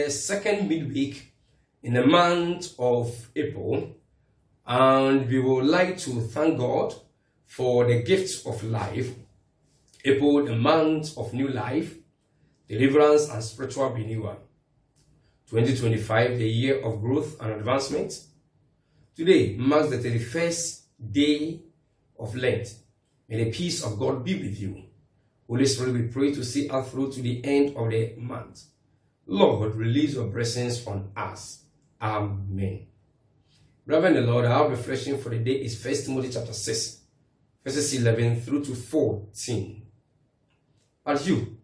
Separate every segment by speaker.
Speaker 1: the second midweek in the month of April, and we would like to thank God for the gift of life. April, the month of new life, deliverance and spiritual renewal. 2025, the year of growth and advancement. Today marks the 31st day of Lent. May the peace of God be with you. Holy Spirit, we pray to see us through to the end of the month. Lord, release your blessings on us. Amen. Beloved in the Lord, our reflection for the day is 1 Timothy chapter 6, verses 11 through to 14. But you,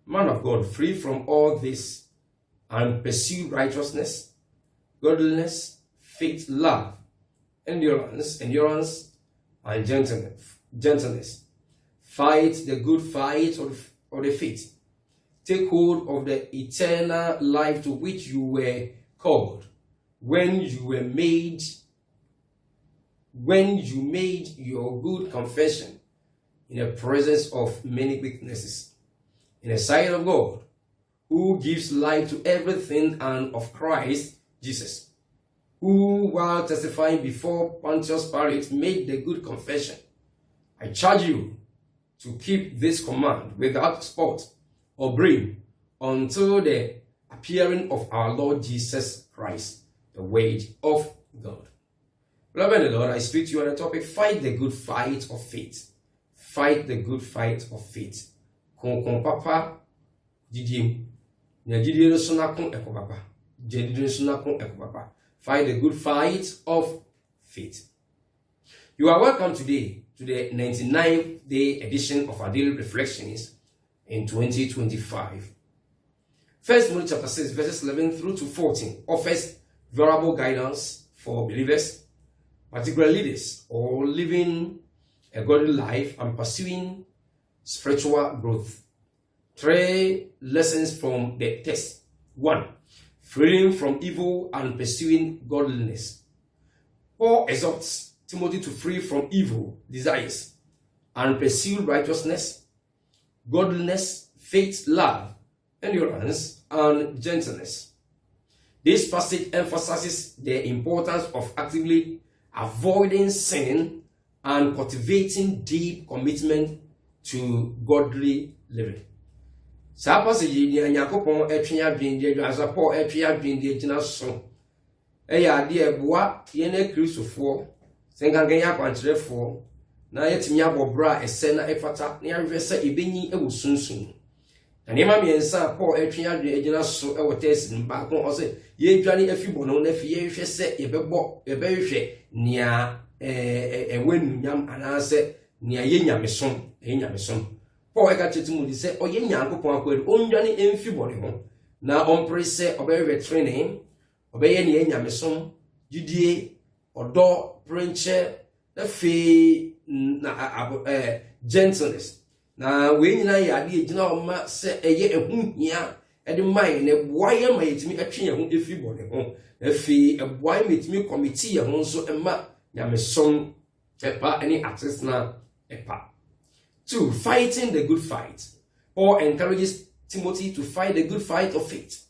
Speaker 1: man of God, free from all this and pursue righteousness, godliness, faith, love, endurance, and gentleness. Fight the good fight of the faith. Take hold of the eternal life to which you were called when you made your good confession in the presence of many witnesses, in the sight of God, who gives life to everything, and of Christ Jesus, who, while testifying before Pontius Pilate, made the good confession. I charge you to keep this command without spot or blame until the appearing of our Lord Jesus Christ, the word of God. Beloved in the Lord, I speak to you on the topic, fight the good fight of faith. Fight the good fight of faith. Kon papa didim. Nya didim so na kon eko papa. Didim so na kon eko papa. Fight the good fight of faith. You are welcome today to the 99th day edition of our daily reflections in 2025. 1 Timothy chapter 6 verses 11 through to 14 offers valuable guidance for believers, particularly leaders, or living a godly life and pursuing spiritual growth. 3 lessons from the text. 1. Freedom from evil and pursuing godliness. Paul exhorts Timothy to free from evil desires and pursue righteousness, godliness, faith, love, endurance, and gentleness. This passage emphasizes the importance of actively avoiding sin and cultivating deep commitment to godly living. Sa passage ni Yakobon etwe adwende adwansa Paul etwe adwende gina so. Eya ade eboa ye na Kristofo sengangan ya kwantrefo na yetimi abobra ese na efata na yahwese ebenyi ewo sunsun. Na nema miensa Paul etwe adwende gina so ewo test mba ko ose ye dwane afibo no na fi ye hwese yebehwe nia ewenunyam anase nia ye nyamesom. Paul eka Timothy se oye Nyankopon akwari ondwane emfibone ho na ompre se obehwe training obeye ne nyamesom jidie odo prinche na fe na gentleness na we nyina ya ade egina oma se eye ehuhia ede mai ne boaye ma yetimi atwe ho efibone ho na fe eboaye metimi committee ho nso ema nyamesom epa any access na epa. 2. Fighting the good fight. Paul encourages Timothy to fight the good fight of faith.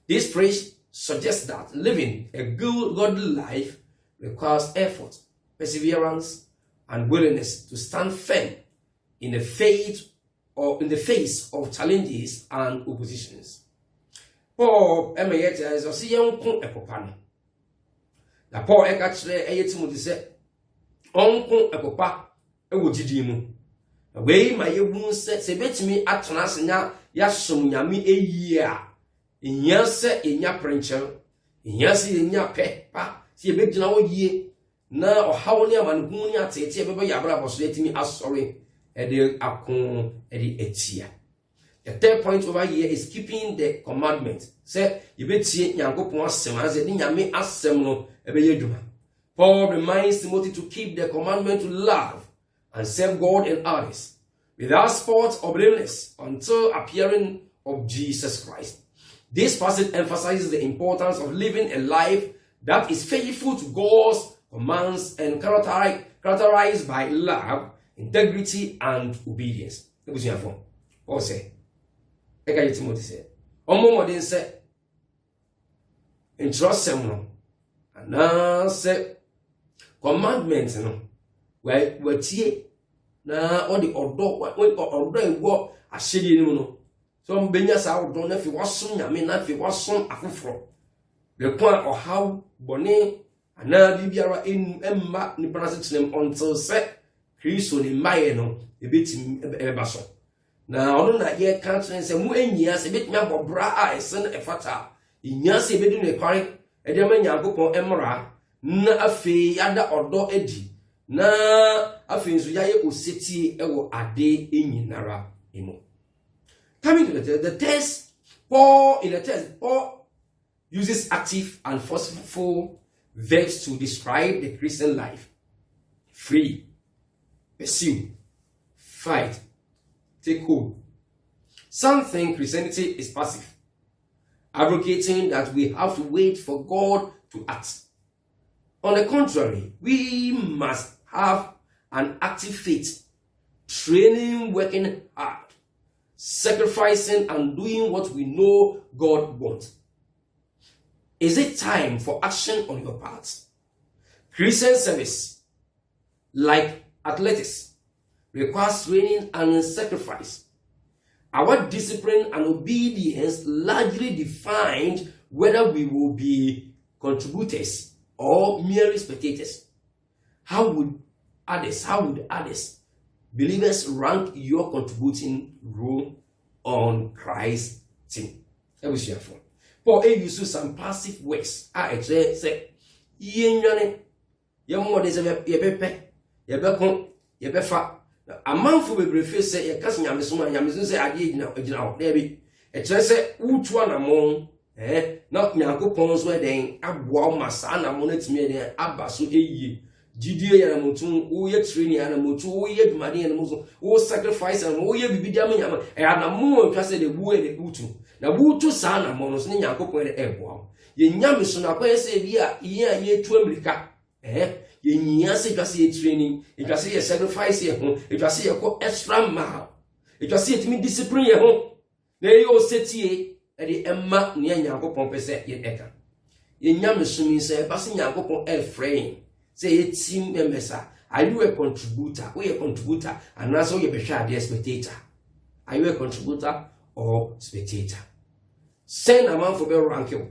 Speaker 1: This phrase suggests that living a good, godly life requires effort, perseverance, and willingness to stand firm in the faith or in the face of challenges and oppositions. Paul emayete as osi yonko ekopano. Na Paul ekachire Timothy se onko ekopa ewo gidi mu. We my young se betimi atona senya yasom nyame eyi a ehia se enya prenchel ehia se enya pepa se ebegina wo yie na ohawo ne amanhu ni atete beba yabra boso etimi asori ede akon ede etia. The third point over here is keeping the commandment. Say yebetie Nyankopon asem as ede nyame asem no ebeye dwuma. Paul reminds Timothy to keep the commandment to love and serve God and others without spot or blameless until appearing of Jesus Christ. This passage emphasizes the importance of living a life that is faithful to God's commands and characterized by love, integrity, and obedience. Paul said, Timothy said, Omo modern said, ntrosem no ana se commandment no watie na odi odo ego ahyede ni no so mbenya sa odo na fi wasom nyame na fi wasom afoforo le kwa ohaw bone ana bibiara emma ni prasitinem until se Kristo ni maye no ebetim ebaso na ono na ye ka tren se mu anyia se betimia bobra a esen efata inya se bedu ne kware ede ma nyankopon emra na afi yada odo edi na afi nso yaye oseti ewo ade enyinara emo. Coming to the text, Paul uses active and forceful verbs to describe the Christian life: free, pursue, fight, take hold. Some think Christianity is passive, advocating that we have to wait for God to act. On the contrary, we must have an active faith, training, working hard, sacrificing, and doing what we know God wants. Is it time for action on your part? Christian service, like athletics, requires training and sacrifice. Our discipline and obedience largely defined whether we will be contributors or merely spectators. How would others, believers, rank your contributing role on Christ's team? Let me share for. Paul uses some passive words. Say, ye more than yebefa amanfo bebre say ye kase nyameso say ade gina there bi e kire say utu anamon na nyankopon so den aboa masa anamon atimi den aba so eyie gidie ya namotu wo ye training anamotu wo ye dwumade anamoso wo sacrifice anamoso wo ye bibidi amanyama anamon twa say de buwe de utu na butu sa anamon so nyankopon de eboa ye nyameso na kwa say bi a ye tu amerika ye se just ye training, it just ye sacrifice ye home, it just ye go extra mile, it just ye to me discipline ye home. There you set ye at the Emma near Yanko Pompese ye eka. Ye Yamusumi say, passing Yanko L frame, say ye team members. Are you a contributor? We a contributor, and also you be a spectator. Are you a contributor or spectator? Send a man for better rank you.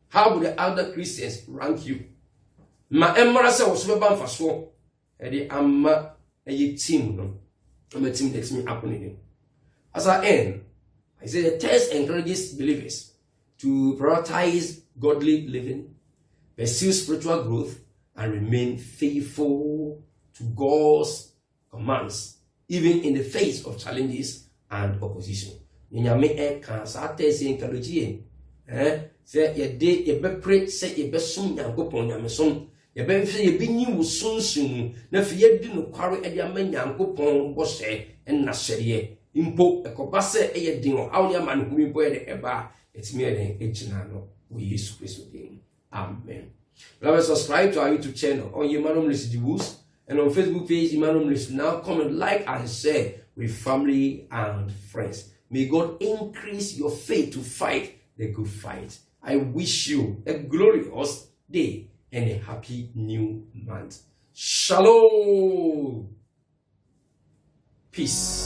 Speaker 1: How would the other Christians rank you? Ma emra se wo so beba mfaso e de amma e team no am team that me happen. As I end, I say the text encourages believers to prioritize godly living, pursue spiritual growth, and remain faithful to God's commands even in the face of challenges and opposition. Nyame e kan sa text encourage say ye de ye be pray say ye be sum Nyankopon Nyamesom ye be say ye be nyi wo sunsun na fi ye di no kware e dia man Nyankopon bo se en na hyere impo ekoba se e ye din o awne ama no humi bo ye de eba etimi e den ejina no wo Yesu Kristo din. Amen. Please subscribe to our YouTube channel on Emmanuel Mlisidiwus and on Facebook page Emmanuel Mlisi. Now comment, like and share with family and friends. May God increase your faith to fight the good fight. I wish you a glorious day and a happy new month. Shalom. Peace.